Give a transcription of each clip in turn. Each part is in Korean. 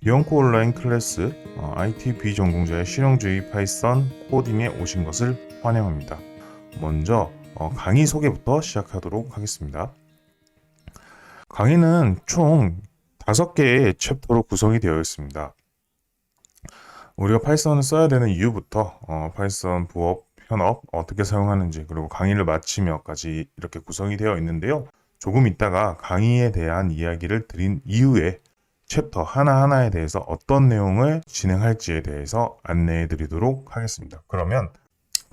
비영코 온라인 클래스 IT 비전공자의 실용주의 파이썬 코딩에 오신 것을 환영합니다. 먼저 강의 소개부터 시작하도록 하겠습니다. 강의는 총 5개의 챕터로 구성이 되어 있습니다. 우리가 파이썬을 써야 되는 이유부터 파이썬 부업, 현업 어떻게 사용하는지, 그리고 강의를 마치며까지 이렇게 구성이 되어 있는데요. 조금 있다가 강의에 대한 이야기를 드린 이후에 챕터 하나하나에 대해서 어떤 내용을 진행할지에 대해서 안내해 드리도록 하겠습니다. 그러면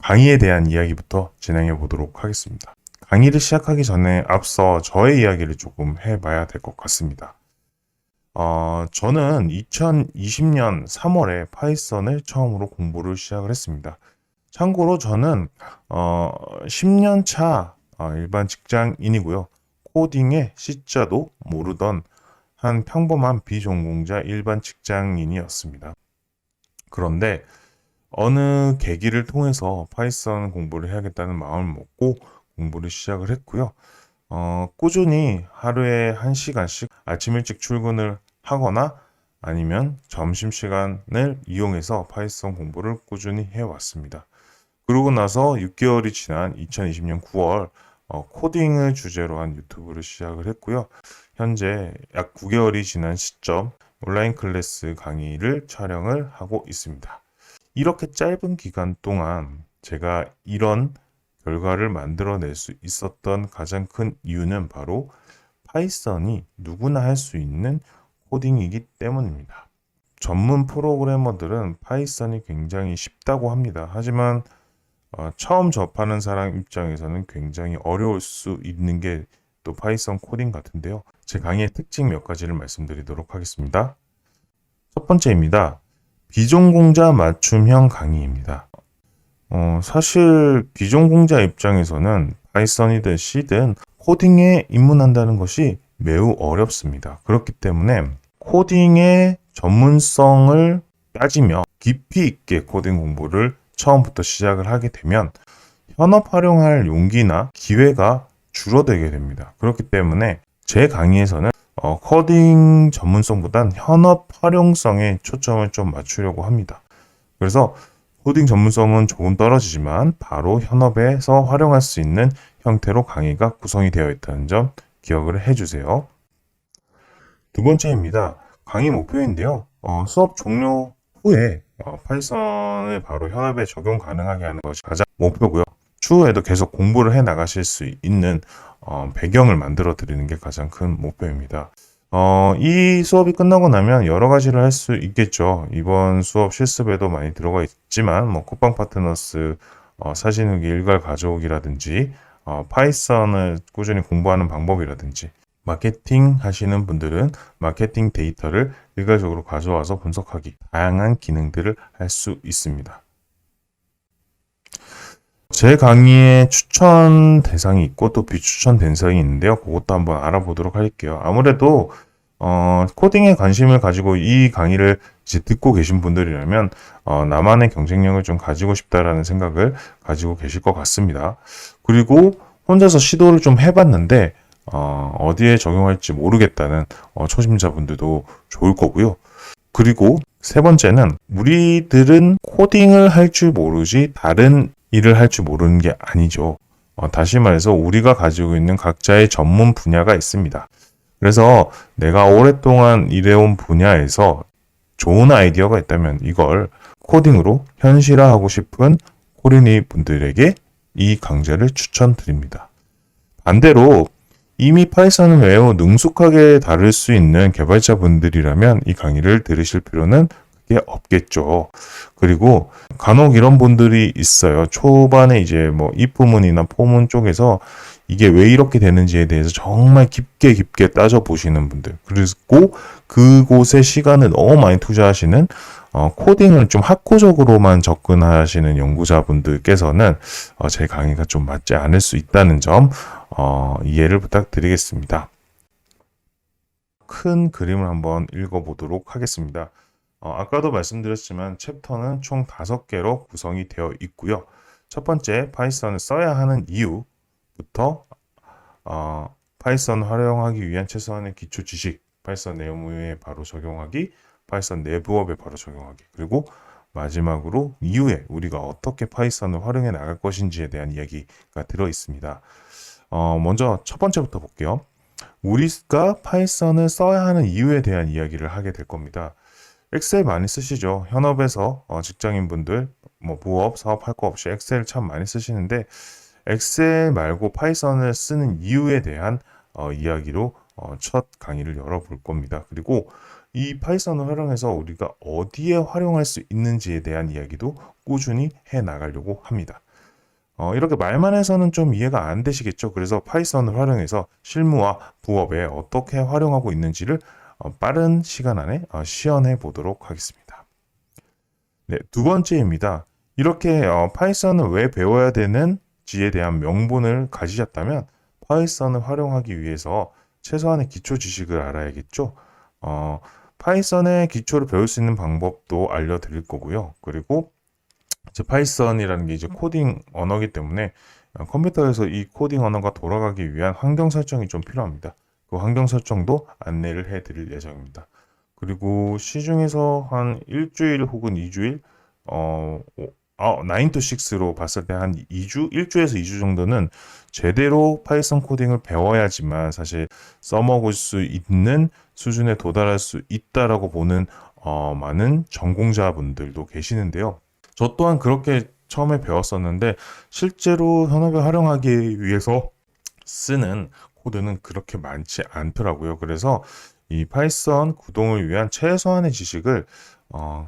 강의에 대한 이야기부터 진행해 보도록 하겠습니다. 강의를 시작하기 전에 앞서 저의 이야기를 조금 해봐야 될 것 같습니다. 저는 2020년 3월에 파이썬을 처음으로 공부를 시작을 했습니다. 참고로 저는 10년 차 일반 직장인이고요. 코딩의 C자도 모르던 한 평범한 비전공자 일반 직장인이었습니다. 그런데 어느 계기를 통해서 파이썬 공부를 해야겠다는 마음을 먹고 공부를 시작을 했고요. 꾸준히 하루에 1시간씩 아침 일찍 출근을 하거나 아니면 점심시간을 이용해서 파이썬 공부를 꾸준히 해왔습니다. 그러고 나서 6개월이 지난 2020년 9월 코딩을 주제로 한 유튜브를 시작을 했고요. 현재 약 9개월이 지난 시점 온라인 클래스 강의를 촬영을 하고 있습니다. 이렇게 짧은 기간 동안 제가 이런 결과를 만들어낼 수 있었던 가장 큰 이유는 바로 파이썬이 누구나 할 수 있는 코딩이기 때문입니다. 전문 프로그래머들은 파이썬이 굉장히 쉽다고 합니다. 하지만 처음 접하는 사람 입장에서는 굉장히 어려울 수 있는 게 또 파이썬 코딩 같은데요. 제 강의의 특징 몇 가지를 말씀드리도록 하겠습니다. 첫 번째입니다. 비전공자 맞춤형 강의입니다. 사실 비전공자 입장에서는 파이썬이든 C든 코딩에 입문한다는 것이 매우 어렵습니다. 그렇기 때문에 코딩의 전문성을 따지며 깊이 있게 코딩 공부를 처음부터 시작을 하게 되면 현업 활용할 용기나 기회가 줄어들게 됩니다. 그렇기 때문에 제 강의에서는 코딩 전문성보단 현업 활용성에 초점을 좀 맞추려고 합니다. 그래서 코딩 전문성은 조금 떨어지지만 바로 현업에서 활용할 수 있는 형태로 강의가 구성이 되어 있다는 점 기억을 해주세요. 두 번째입니다. 강의 목표인데요. 수업 종료 후에 파이썬을 바로 현업에 적용 가능하게 하는 것이 가장 목표고요. 추후에도 계속 공부를 해 나가실 수 있는 배경을 만들어 드리는 게 가장 큰 목표입니다. 이 수업이 끝나고 나면 여러 가지를 할 수 있겠죠. 이번 수업 실습에도 많이 들어가 있지만, 쿠팡 파트너스 사진 후기 일괄 가져오기라든지, 파이썬을 꾸준히 공부하는 방법이라든지, 마케팅 하시는 분들은 마케팅 데이터를 일괄적으로 가져와서 분석하기, 다양한 기능들을 할 수 있습니다. 제 강의에 추천 대상이 있고 또 비추천 대상이 있는데요. 그것도 한번 알아보도록 할게요. 아무래도 코딩에 관심을 가지고 이 강의를 이제 듣고 계신 분들이라면 나만의 경쟁력을 좀 가지고 싶다라는 생각을 가지고 계실 것 같습니다. 그리고 혼자서 시도를 좀 해봤는데 어디에 적용할지 모르겠다는 초심자분들도 좋을 거고요. 그리고 세 번째는 우리들은 코딩을 할 줄 모르지 다른 일을 할 줄 모르는 게 아니죠. 다시 말해서 우리가 가지고 있는 각자의 전문 분야가 있습니다. 그래서 내가 오랫동안 일해온 분야에서 좋은 아이디어가 있다면 이걸 코딩으로 현실화하고 싶은 코린이 분들에게 이 강좌를 추천드립니다. 반대로 이미 파이썬을 매우 능숙하게 다룰 수 있는 개발자분들이라면 이 강의를 들으실 필요는 크게 없겠죠. 그리고 간혹 이런 분들이 있어요. 초반에 이제 입부문이나 포문 쪽에서 이게 왜 이렇게 되는지에 대해서 정말 깊게 따져보시는 분들. 그리고 그곳에 시간을 너무 많이 투자하시는 코딩을 좀 학구적으로만 접근하시는 연구자분들께서는 제 강의가 좀 맞지 않을 수 있다는 점 이해를 부탁드리겠습니다. 큰 그림을 한번 읽어보도록 하겠습니다. 아까도 말씀드렸지만 챕터는 총 5개로 구성이 되어 있고요. 첫 번째, 파이썬을 써야 하는 이유부터 파이썬 활용하기 위한 최소한의 기초 지식, 파이썬 내용에 바로 적용하기, 파이썬 내부업에 바로 적용하기. 그리고 마지막으로 이후에 우리가 어떻게 파이썬을 활용해 나갈 것인지에 대한 이야기가 들어 있습니다. 먼저 첫 번째부터 볼게요. 우리가 파이썬을 써야 하는 이유에 대한 이야기를 하게 될 겁니다. 엑셀 많이 쓰시죠? 현업에서 직장인분들 뭐 부업, 사업할 거 없이 엑셀 참 많이 쓰시는데 엑셀 말고 파이썬을 쓰는 이유에 대한 이야기로 첫 강의를 열어볼 겁니다. 그리고 이 파이썬을 활용해서 우리가 어디에 활용할 수 있는지에 대한 이야기도 꾸준히 해 나가려고 합니다. 이렇게 말만 해서는 좀 이해가 안 되시겠죠? 그래서 파이썬을 활용해서 실무와 부업에 어떻게 활용하고 있는지를 빠른 시간 안에 시연해 보도록 하겠습니다. 네, 두 번째입니다. 이렇게 파이썬을 왜 배워야 되는지에 대한 명분을 가지셨다면 파이썬을 활용하기 위해서 최소한의 기초 지식을 알아야겠죠? 파이썬의 기초를 배울 수 있는 방법도 알려드릴 거고요. 그리고 이제 파이썬이라는 게 이제 코딩 언어이기 때문에 컴퓨터에서 이 코딩 언어가 돌아가기 위한 환경 설정이 좀 필요합니다. 그 환경 설정도 안내를 해드릴 예정입니다. 그리고 시중에서 한 일주일 혹은 2주일 9 to 6로 봤을 때 한 2주, 1주에서 2주 정도는 제대로 파이썬 코딩을 배워야지만 사실 써먹을 수 있는 수준에 도달할 수 있다라고 보는 많은 전공자분들도 계시는데요. 저 또한 그렇게 처음에 배웠었는데 실제로 현업에 활용하기 위해서 쓰는 코드는 그렇게 많지 않더라고요. 그래서 이 파이썬 구동을 위한 최소한의 지식을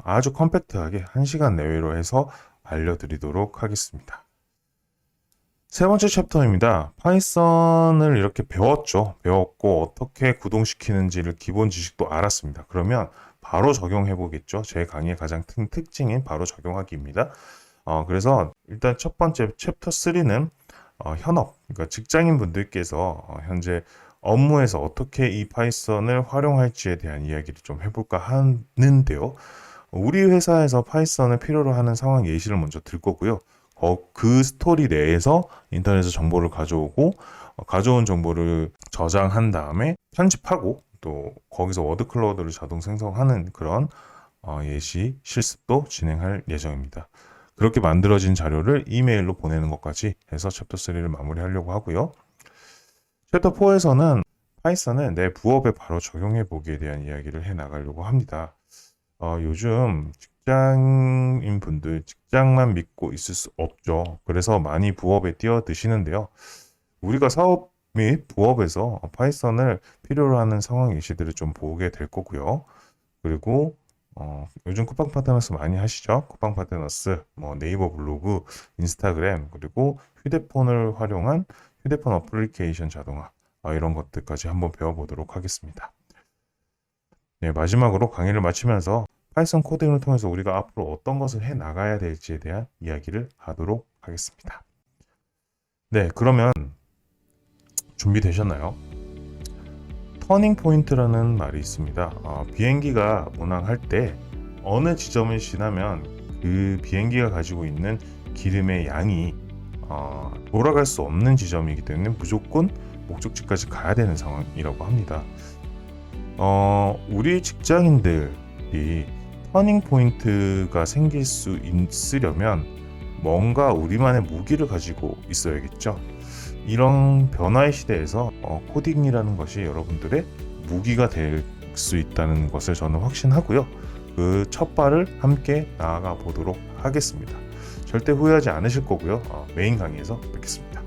아주 컴팩트하게 1시간 내외로 해서 알려드리도록 하겠습니다. 세 번째 챕터입니다. 파이썬을 이렇게 배웠고 어떻게 구동시키는지를 기본 지식도 알았습니다. 그러면 바로 적용해 보겠죠. 제 강의의 가장 특징인 바로 적용하기입니다. 그래서 일단 첫 번째 챕터 3는 현업, 그러니까 직장인 분들께서 현재 업무에서 어떻게 이 파이썬을 활용할지에 대한 이야기를 좀 해볼까 하는데요. 우리 회사에서 파이썬을 필요로 하는 상황 예시를 먼저 들 거고요. 그 스토리 내에서 인터넷에서 정보를 가져오고 가져온 정보를 저장한 다음에 편집하고 또 거기서 워드 클라우드를 자동 생성하는 그런 예시 실습도 진행할 예정입니다. 그렇게 만들어진 자료를 이메일로 보내는 것까지 해서 챕터 3를 마무리하려고 하고요. 챕터 4에서는 파이썬을 내 부업에 바로 적용해 보기에 대한 이야기를 해 나가려고 합니다. 요즘 직장인 분들 직장만 믿고 있을 수 없죠. 그래서 많이 부업에 뛰어드시는데요. 우리가 사업 및 부업에서 파이썬을 필요로 하는 상황 예시들을 좀 보게 될 거고요. 그리고 요즘 쿠팡 파트너스 많이 하시죠? 쿠팡 파트너스, 네이버 블로그, 인스타그램, 그리고 휴대폰을 활용한 휴대폰 어플리케이션 자동화 이런 것들까지 한번 배워보도록 하겠습니다. 네, 마지막으로 강의를 마치면서 파이썬 코딩을 통해서 우리가 앞으로 어떤 것을 해 나가야 될지에 대한 이야기를 하도록 하겠습니다. 네, 그러면 준비되셨나요? 터닝 포인트라는 말이 있습니다. 비행기가 운항할 때 어느 지점을 지나면 그 비행기가 가지고 있는 기름의 양이 돌아갈 수 없는 지점이기 때문에 무조건 목적지까지 가야 되는 상황이라고 합니다. 우리 직장인들이 터닝 포인트가 생길 수 있으려면 뭔가 우리만의 무기를 가지고 있어야겠죠. 이런 변화의 시대에서 코딩이라는 것이 여러분들의 무기가 될 수 있다는 것을 저는 확신하고요. 그 첫 발을 함께 나아가 보도록 하겠습니다. 절대 후회하지 않으실 거고요. 메인 강의에서 뵙겠습니다.